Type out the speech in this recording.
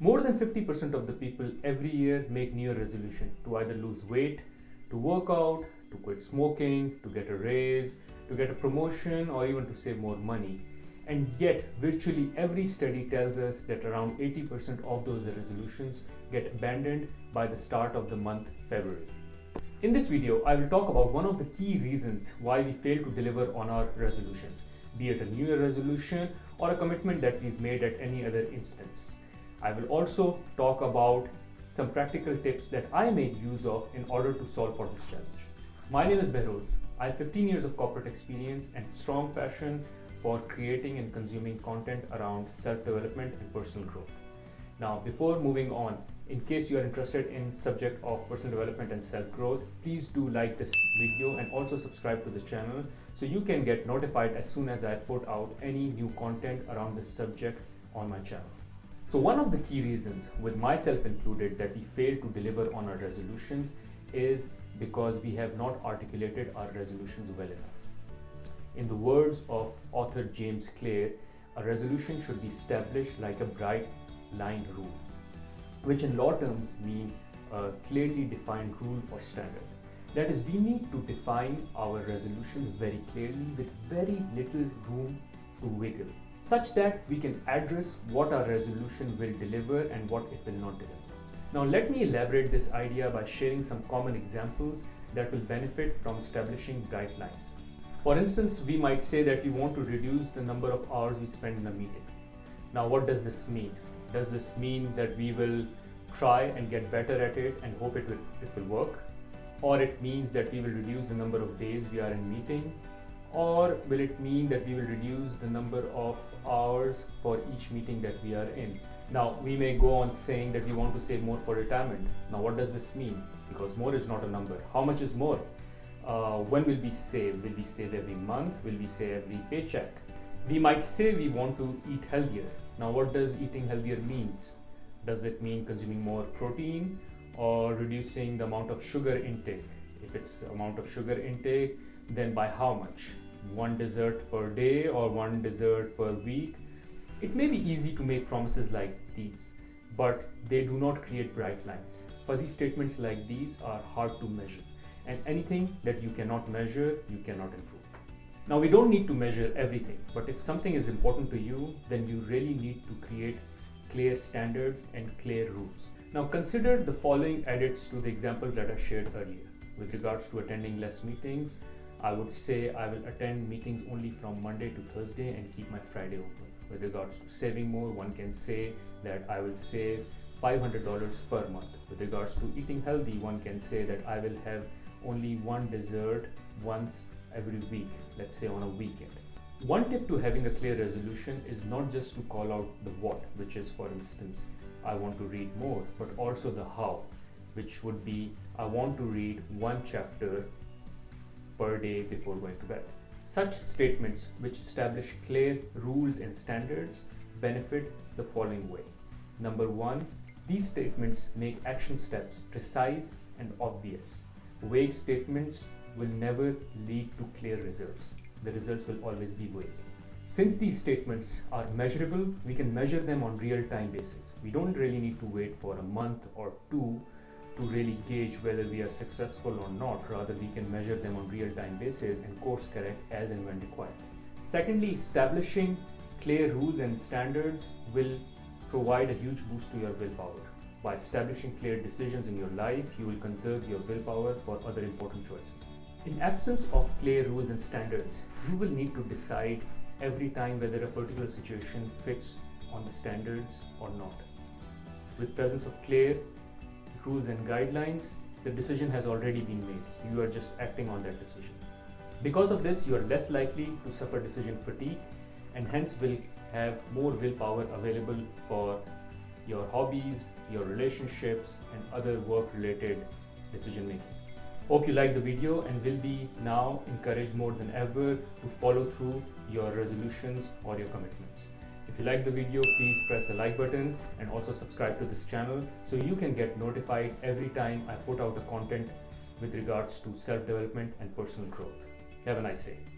More than 50% of the people every year make New Year resolution to either lose weight, to work out, to quit smoking, to get a raise, to get a promotion, or even to save more money. And yet, virtually every study tells us that around 80% of those resolutions get abandoned by the start of the month February. In this video, I will talk about one of the key reasons why we fail to deliver on our resolutions, be it a New Year resolution or a commitment that we've made at any other instance. I will also talk about some practical tips that I made use of in order to solve for this challenge. My name is Behroz. I have 15 years of corporate experience and strong passion for creating and consuming content around self-development and personal growth. Now, before moving on, in case you are interested in subject of personal development and self-growth, please do like this video and also subscribe to the channel so you can get notified as soon as I put out any new content around this subject on my channel. So one of the key reasons, with myself included, that we fail to deliver on our resolutions is because we have not articulated our resolutions well enough. In the words of author James Clear, a resolution should be established like a bright line rule, which in law terms mean a clearly defined rule or standard. That is, we need to define our resolutions very clearly with very little room to wiggle, such that we can address what our resolution will deliver and what it will not deliver. Now let me elaborate this idea by sharing some common examples that will benefit from establishing bright lines. For instance, we might say that we want to reduce the number of hours we spend in a meeting. Now what does this mean? Does this mean that we will try and get better at it and hope it will work? Or it means that we will reduce the number of days we are in meeting? Or will it mean that we will reduce the number of hours for each meeting that we are in? Now, we may go on saying that we want to save more for retirement. Now, what does this mean? Because more is not a number. How much is more? When will we save? Will we save every month? Will we save every paycheck? We might say we want to eat healthier. Now, what does eating healthier means? Does it mean consuming more protein or reducing the amount of sugar intake? If it's amount of sugar intake, then by how much? One dessert per day or one dessert per week? It may be easy to make promises like these, but they do not create bright lines. Fuzzy statements like these are hard to measure, and anything that you cannot measure, you cannot improve. Now, we don't need to measure everything, but if something is important to you, then you really need to create clear standards and clear rules. Now, consider the following edits to the examples that I shared earlier. With regards to attending less meetings, I would say I will attend meetings only from Monday to Thursday and keep my Friday open. With regards to saving more, one can say that I will save $500 per month. With regards to eating healthy, one can say that I will have only one dessert once every week, let's say on a weekend. One tip to having a clear resolution is not just to call out the what, which is, for instance, I want to read more, but also the how, which would be I want to read one chapter per day before going to bed. Such statements, which establish clear rules and standards, benefit the following way. Number one, these statements make action steps precise and obvious. Vague statements will never lead to clear results. The results will always be vague. Since these statements are measurable, we can measure them on real-time basis. We don't really need to wait for a month or two to really gauge whether we are successful or not. Rather, we can measure them on real-time basis and course correct as and when required. Secondly, establishing clear rules and standards will provide a huge boost to your willpower. By establishing clear decisions in your life, you will conserve your willpower for other important choices. In absence of clear rules and standards, you will need to decide every time whether a particular situation fits on the standards or not. With presence of clear rules and guidelines, the decision has already been made. You are just acting on that decision. Because of this, you are less likely to suffer decision fatigue and hence will have more willpower available for your hobbies, your relationships, and other work-related decision making. Hope you liked the video and will be now encouraged more than ever to follow through your resolutions or your commitments. If you like the video, please press the like button and also subscribe to this channel so you can get notified every time I put out the content with regards to self-development and personal growth. Have a nice day.